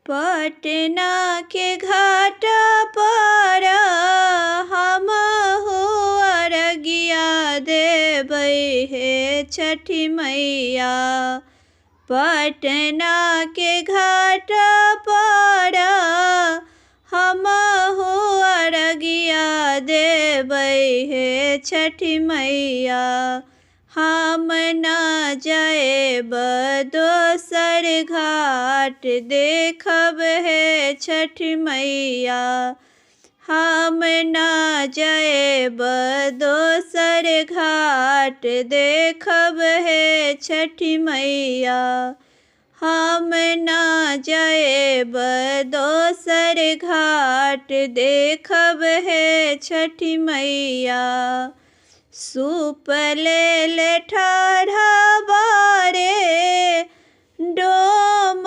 पटना के घाट पर हमहु अरगिया देबै हे छठी मैया। पटना के घाट पर हमहु अरगिया देबै हे छठी मैया। हम न जाएब दोसर घाट देखब हे छठी मैया। हम न जाएब दोसर घाट देखब हे छठी मैया। हम न जाएब दोसर घाट देखब हे छठी मैया। सूप ले ठाढ़ा रे डोम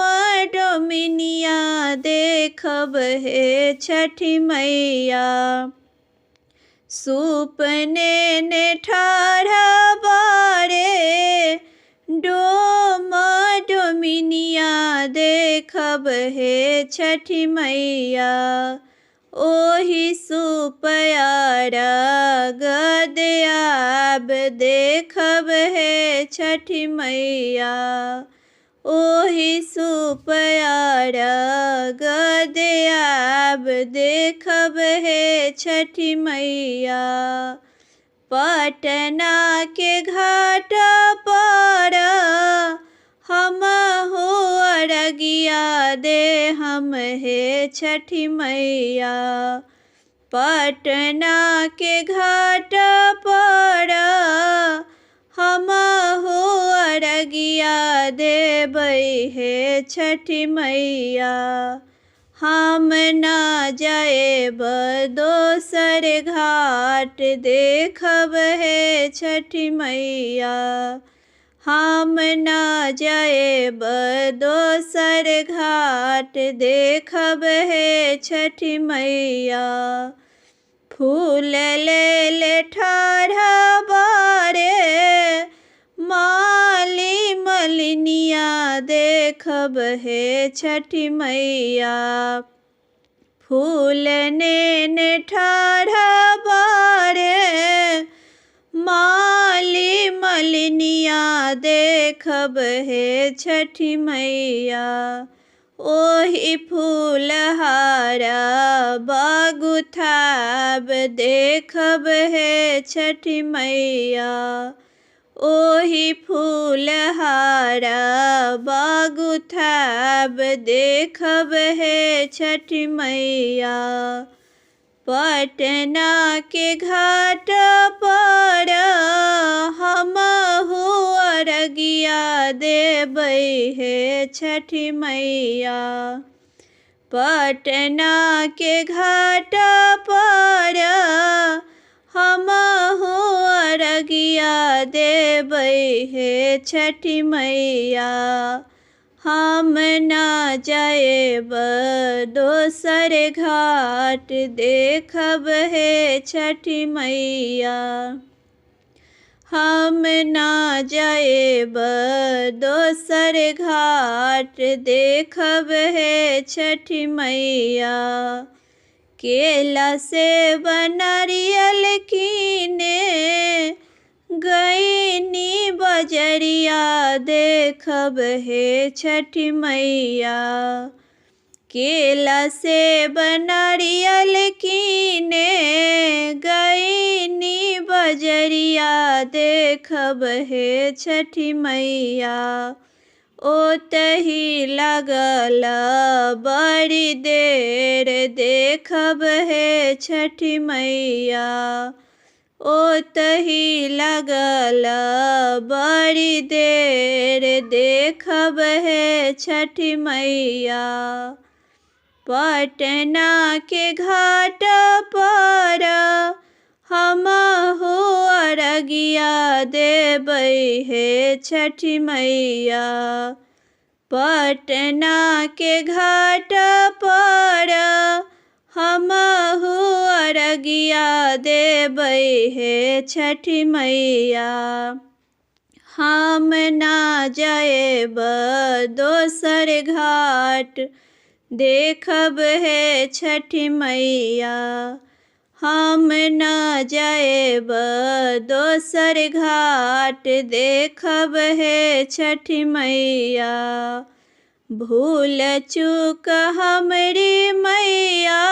डोमिनिया देखब हे छठी मैया। सूप ने ठाढ़ा रे डोम डोमिनिया देखब हे छठी मैया। ओही सुपयारा गदयाब देखब हे छठी मैया। ओही सुपयारा गदयाब देखब हे छठी मैया। पटना के घाट पर हमहु अरगिया देहम हे छठी मैया। पटना के घाट पर हमहु अरगिया देबै हे छठी मैया। हम न जाएब दोसर घाट देखब हे छठी मैया। हम न जाएब दोसर घाट देखब हे छठी मैया। फूल ले ठाढ़ा रे माली मलिनिया देखब हे छठी मैया। फूल ने ठाढ़ा रे माली मलिनिया देखब हे छठी मैया। ओही फूलहारा बागुथाब देखब हे छठी मैया। ओही फूलहारा बागुथाब देखब हे छठी मैया। पटना के घाट पर हमहु अरगिया देबै हे छठी मैया। पटना के घाट पर हमहु अरगिया देबै हे छठी मैया। हम न जाएब दोसर घाट देखब हे छठी मैया। हम न जाएब दोसर घाट देखब हे छठी मैया। केला सेब नारियल कीने गईनी बजरिया देखब हे छठी मैया। केला सेब नारियल कीने गईनी बजरिया देखब हे छठी मैया। ओतही लगल बड़ी देर देखब हे छठी मैया। ओतही लगल बड़ी देर देखब हे छठी मैया। पटना के घाट पर हमहु अरगिया देबै हे छठी मैया। पटना के घाट पर हमहु अरगिया देबै हे छठी मैया। हम ना जाएब दोसर घाट देखब हे छठी मैया। हम न जाएब दोसर घाट, देखब हे छठी मैया। भूल चूक हमरी मैया,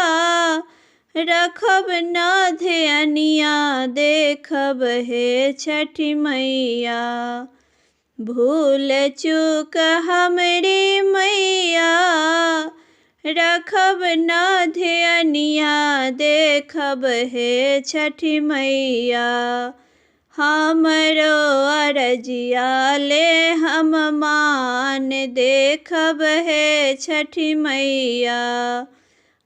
रखब न ध्यानिया, देखब हे छठी मैया। भूल चूक हमरी मैया, रखब न ध्यानिया, देखब हे छठी मैया। हमरो अरजिया ले हम मान, देखब हे छठी मैया।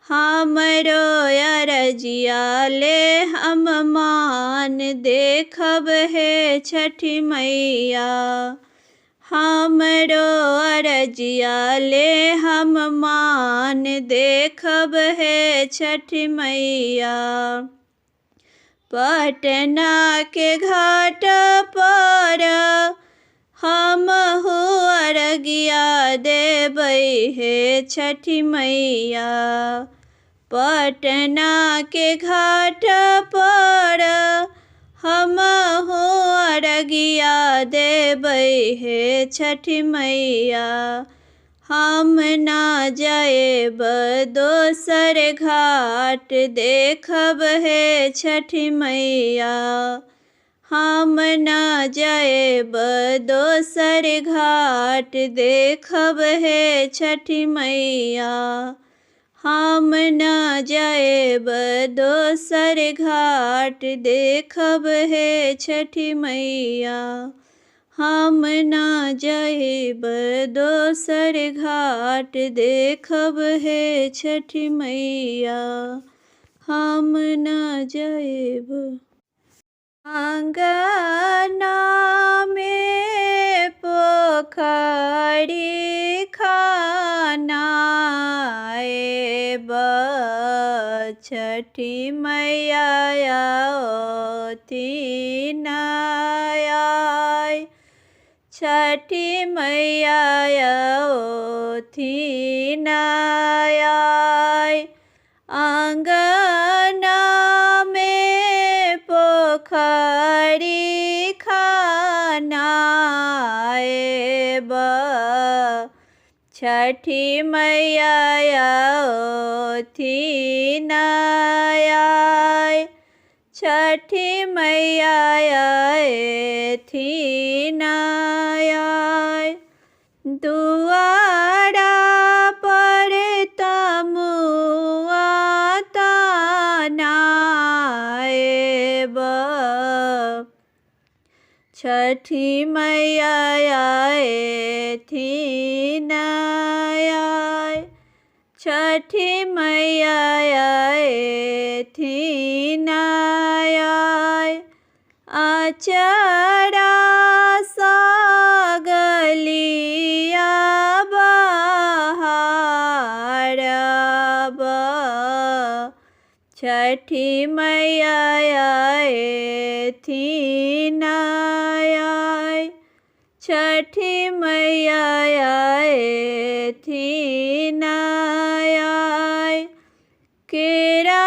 हमरो अरजिया ले हम मान, देखब हे छठी मैया। हमरो अरजिया ले हम मान, देखब हे छठी मैया। पटना के घाट पर हमहु अरगिया देबै हे छठी मैया। पटना के घाट पर हमहु अरगिया देबै हे छठी मैया। हम न जाएब दोसर घाट, देखब हे छठी मैया। हम न जाएब दोसर घाट, देखब हे छठी मैया। हम न जाएब दोसर घाट, देखब हे छठी मैया। हम न जाएब दोसर घाट, देखब हे छठी मैया। हम न जाएब। आंगना में पोखरी खनाएब, छठी मैया आओथिन आय। छठी मैया आओथिन आय। आंगना में पोखरी खनाएब, छठी मैया आओथिन आय। छठी मैया आएथिन आय। दुआरा पर तमुआ तानाएब, छठी मैया आएथिन आय। छठी मैया आएथिन आय। आचरा सागलिया बहारब, छठी मैया आएथिन आय। छठी मैया आएथिन आय। केरा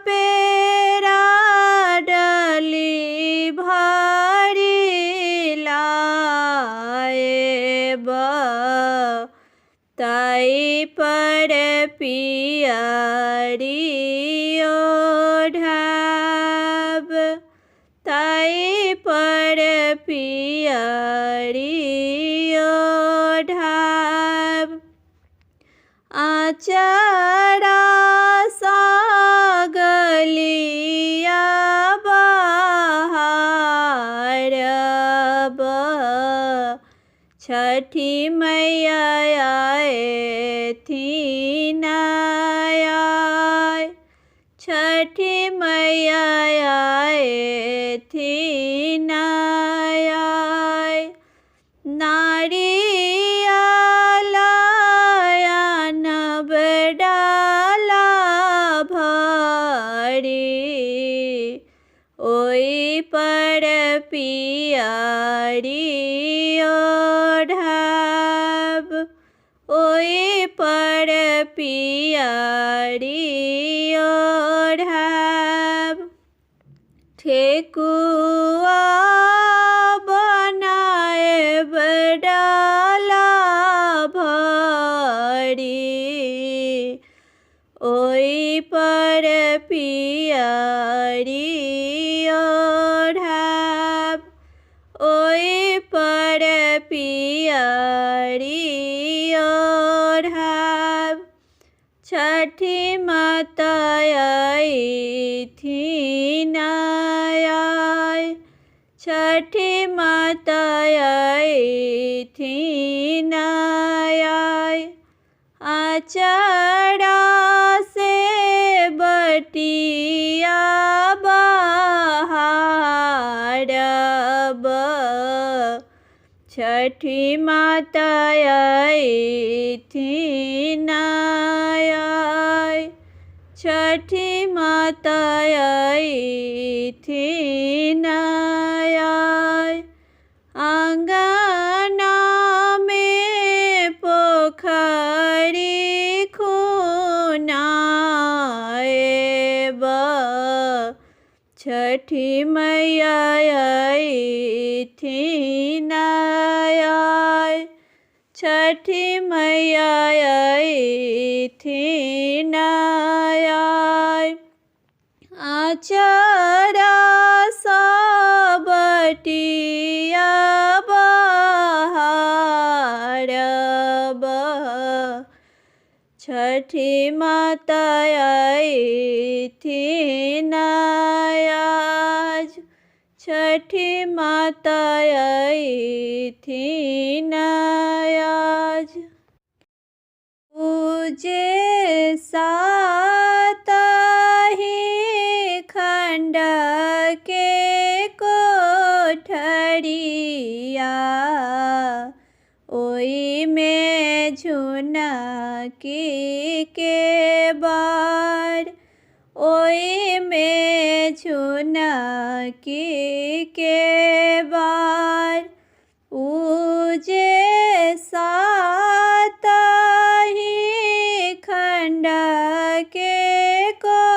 पेरा डली भारी लाएब, ताई पर पियरी ओढ़ब, ताई पर पियरी ओढ़ब। आचरा सागलिया बहारब, छठी मैया आएथिन आय। छठी मैया आएथिन आय। नारियल आनब डाला भरी, ओई पर पियरी ओढ़ब, ओई पर पियरी ओढ़ाब। ठेकुआ बनाएब डाला भरी, ओई पर पियरी ओढ़ाब। ओई पर पियरी ओढ़ाब। छठी माता अइथिन आय। छठी माता अइथिन आय। आचरा से बटिया बहारब। छठी माता अइथिन आय। छठी माता अइथिन आय। आंगना में पोखरी खुनाएब। छठी मैया अइथिन आय। छठी मैया अइथिन आय। आचरा सा बटिया बहारब। छठी माता अइथिन आय। छठी माता अइथिन आय। पूजे सातहि खंड के कोठरिया, ओई में झुनकी के बार। ओई में झुनकी के बार। पूजे सातहि खंड के कोठरिया,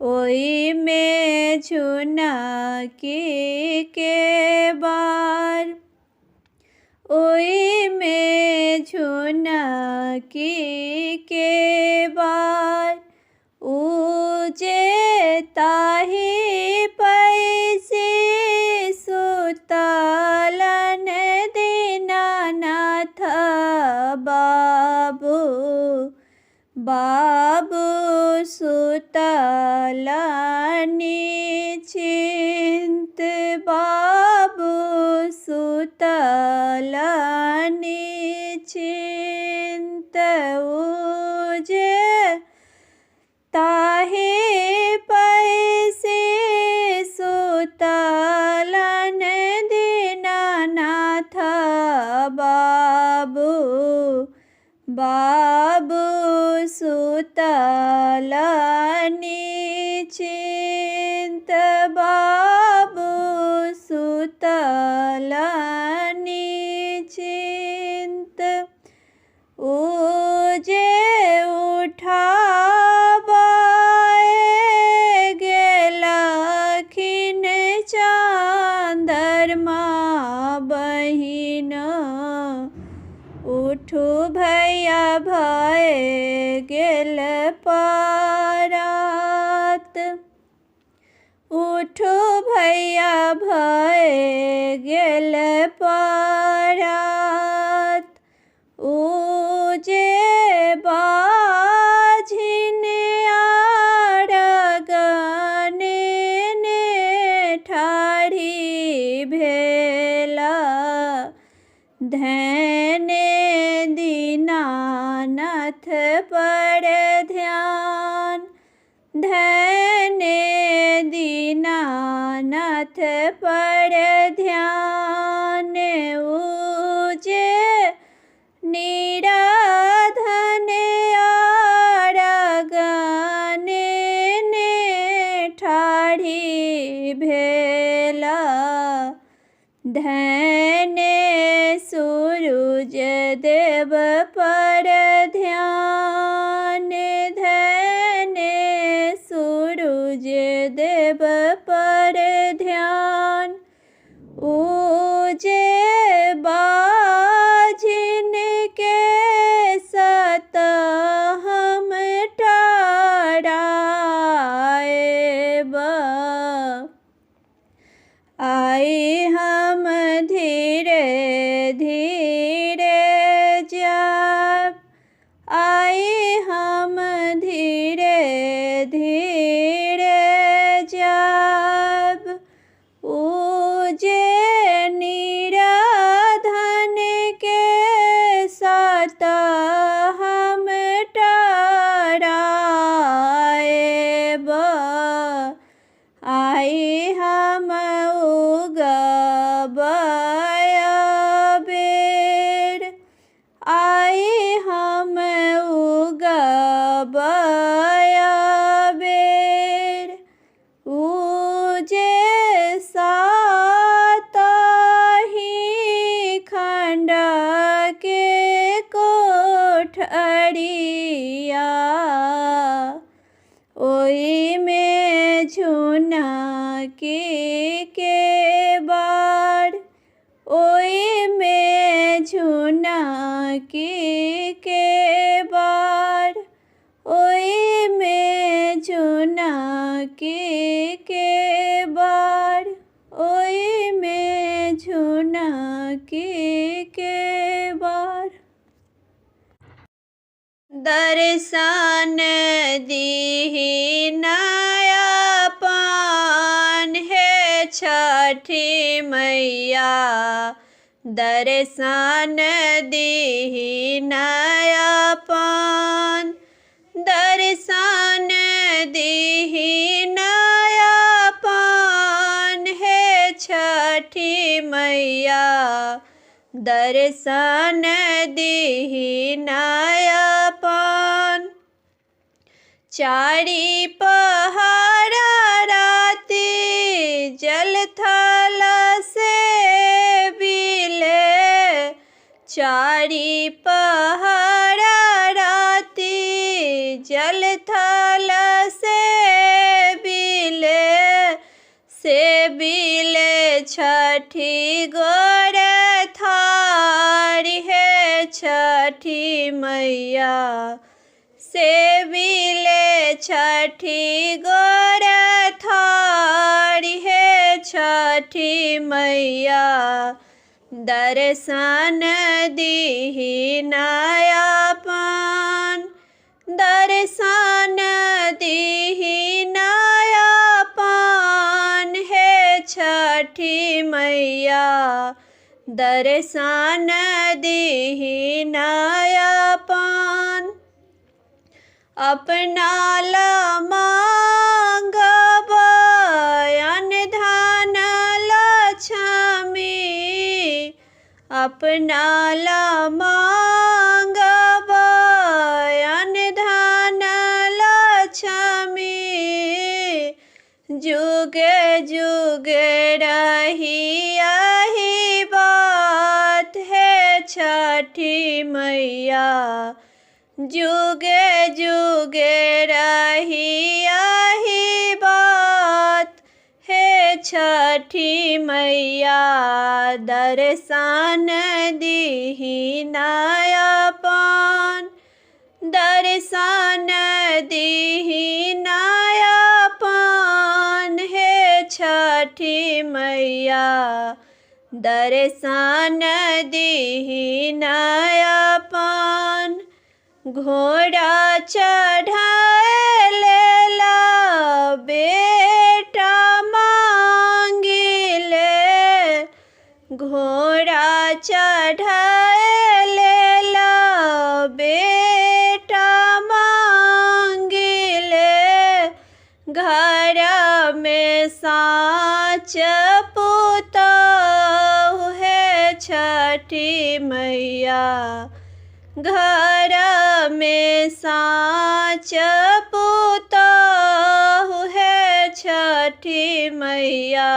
ओई में झुनकी के बार। ओई में झुनकी के बार। ऊजे ताहि पैसी सुतलन दीनानाथ बाबू। बाबू सुतलन निश्चिंत। बाबू सुतलन निश्चिंत। ऊजे ताहि पैसी सुतलन दीनानाथ बाबू। बाबू सुतलन निश्चिंत। बाबू सुतलन निश्चिंत। ऊजे उठाबाए गेलखिन चंद्रमा बहिन। उठू भैया भए गेल परात। उठू भैया भए गेल परात। ऊजे बाझिन आरगने ने ठाढ़ी भेला। धैने दीनानाथ पर ध्यान। धैने दीनानाथ पर ध्यान। ऊजे निराधन आरगने ने ठाढ़ी भेला। धैने सूर्य सूरज देव पर ध्यान धने सूरज देव पर ध्यान ऊजे बाजिन के सत हम टाराएब आए हम धीरे धीरे जब आए हम धीरे धीरे जब ऊजे निराधन के साथ हम टाराएब आए हम उगबया बेर आए हम उगबया बेर ऊजे सातहि खंड के कोठरिया ओई में झुनकी के बार ओई में झुनकी के बार ओई में झुनकी के बार ओई में झुनकी के बार दर्शन दीहि नया पान है छठी मैया दर्शन दीहि नया पान दर्शन दीहि नया पान है छठी मैया दर्शन दीहि नया पान चारि पहर राति जल थल से बिले चारि पहर राति जल थल से बिले छठी गोर थारी है छठी मैया से बिले छठी गोर थारी है छठी मैया दर्शन दीहि नया पान दर्शन दीहि नया पान है छठी मैया दर्शन दीहि नया पान अपना ला मांगब अन्न धन लक्ष्मी अपना ला मांगब अन्न धन लक्ष्मी जुगे जुगे रही यही बात है छठी मैया जुगे जुगे रही यही बात है छठी मैया दर्शन दीहि नया पान दर्शन दीहि नया पान है छठी मैया दर्शन दीहि नया पान घोड़ा चढ़ाए लेला बेटा मांगिले घोड़ा चढ़ाए लेला बेटा मांगिले घर में साँच पुतहु है छठी मैया घर में साँच पुतहु है छठी मैया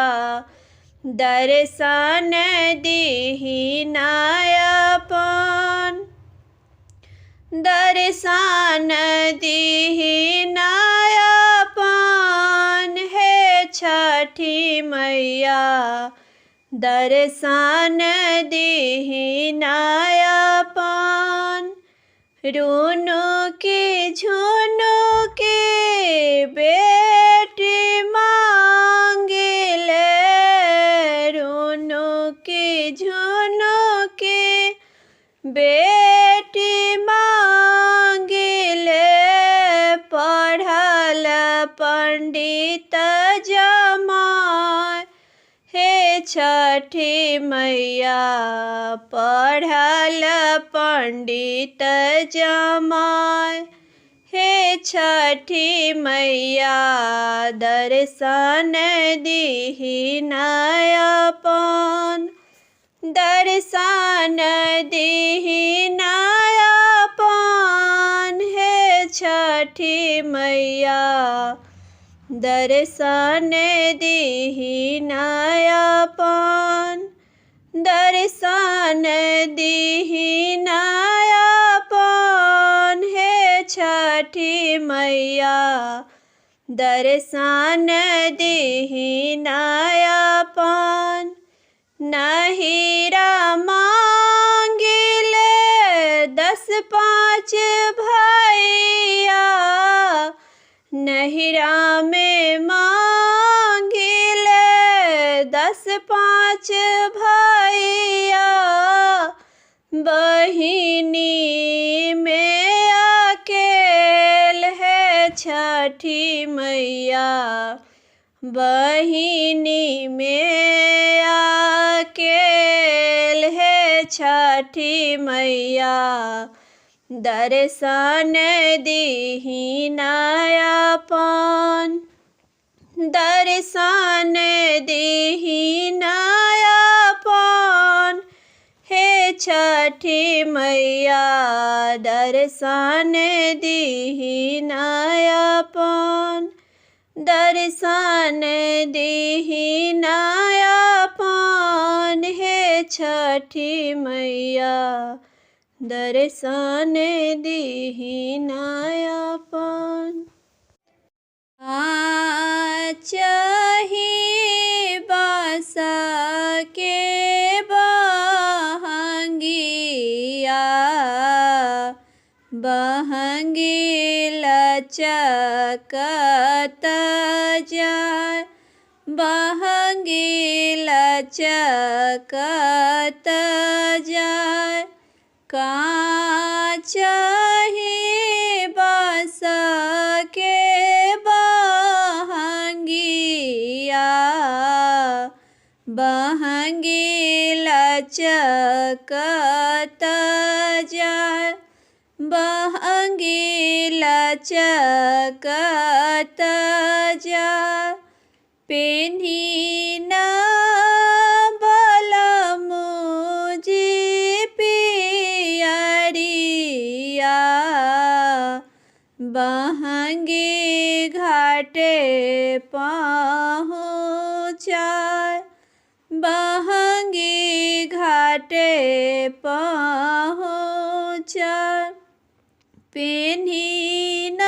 दर्शन दीहि नयापन, दर्शन दीहि नयापन, हे छठी मैया दर्शन दीहि नयापन। रुनुकी झुनुकी बेटी मांगिले, रुनुकी झुनुकी बेटी मांगिले, पढ़ल पंडित जमाय, हे छठी मैया पढ़ल पंडित जमाय, हे छठी मैया दर्शन दीहि नयापन, दर्शन दीहि नयापन, हे छठी मैया दर्शन दीहि नयापन, दर्शन दीहि नयापन, हे छठी मैया दर्शन दीहि नयापन। नहिरा मांगिले 10 5 भैया, नहिरा में मांगिले 10 5 भैया, बहिनी में अकेल, है छठी मैया बहिनी में अकेल, है छठी मैया दर्शन दीहि नयापन, दर्शन दीहि नयापन, हे छठी मैया दर्शन दीहि नयापन, दर्शन दीहि नयापन, हे छठी मैया दर्शन दीहि नयापन। चाही बाँस के बहंगिया, बहंगी लचकत जाय, बहंगी लचकत जाय, चाही बाँस के बहंगिया, बहंगी लचकत जाय, बहंगी लचकत जाय, पेन्ही न बलमुजी पियरिया, बहंगी घाटे पहुँचाय, बहंगी घाटे पहुँचाय, पेन्ही न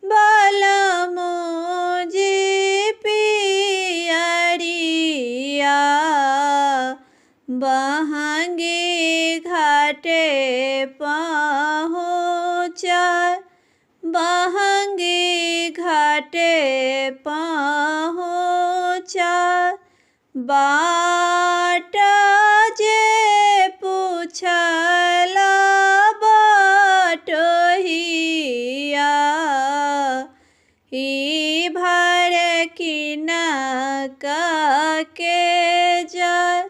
बलमुजी पियरिया, बहंगी घाटे पहुँचाय, बहंगी घाटे पहुँचाय, बाट जे पूछला बटोहिया, ई भर किना के जाय,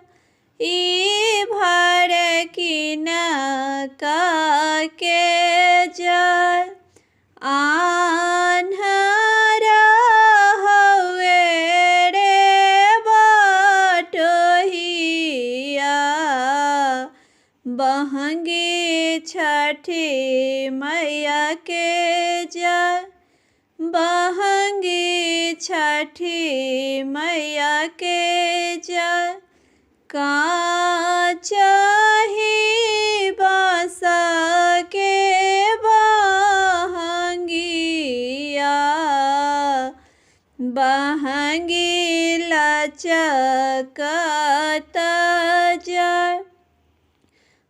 ई भर किना के जाय, आन्हरा हवे रे बटोहिया, बहंगी छठी मैया के जाय, बहंगी छठी मैया के जय। काचही बाँस के बहंगिया, बहंगी लचकत जय।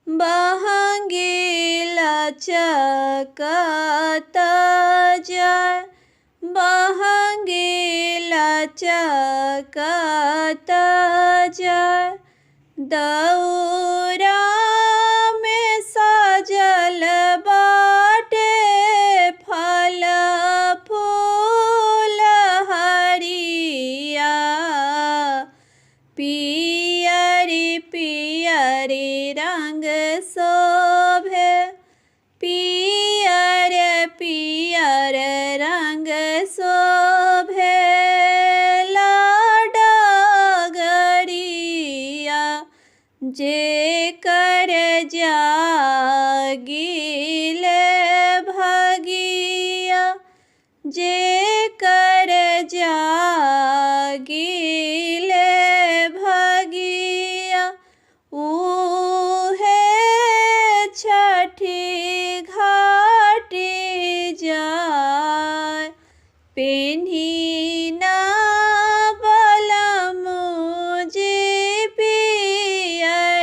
बहंगी लचकत जय। बहंगी लचकत जय। दौरा में सजल बाटे फल फूल हरिया, पियरी पियरी रंग शोभे। पियर पियर रंग शोभे डगरिया, जेकर जागिले भगिया, जेकर जागिले भगिया, उहे छठी घाटी जाय। पेन्ही ना बलमुजी पियरिया,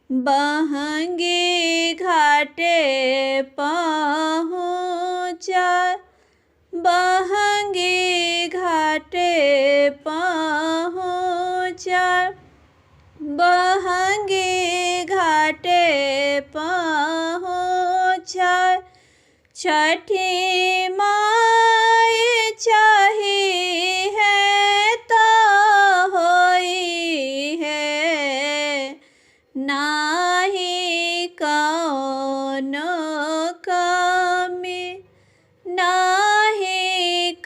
बहंगी घाटे पहुँचय। बहंगी घाटे पहुँचय। बहंगी घाटे पहुँचय। छठी माई चाही है तो होई है, नाही कौनो कमी, नाही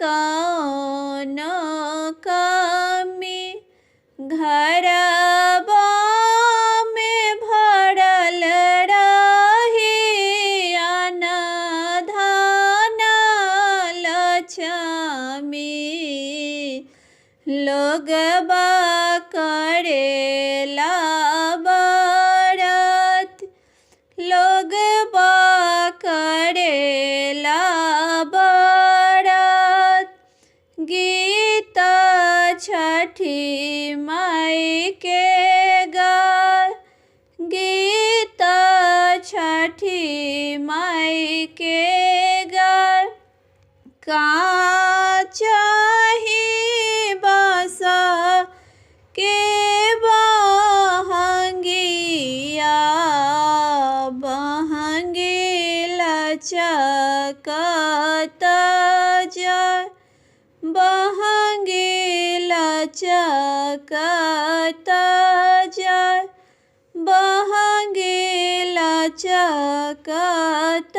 कौनो कमी। घरबा में भरल रही अन्न धन लक्ष्मी, लोगबा करेला व्रत, लोगबा करेला व्रत। गीत छठी माई के गाय। गीत छठी माई के गाय। काचही बाँस के बहंगिया, बहंगी लचकत जय। बहंगी लचकत जय। बहंगी लचकत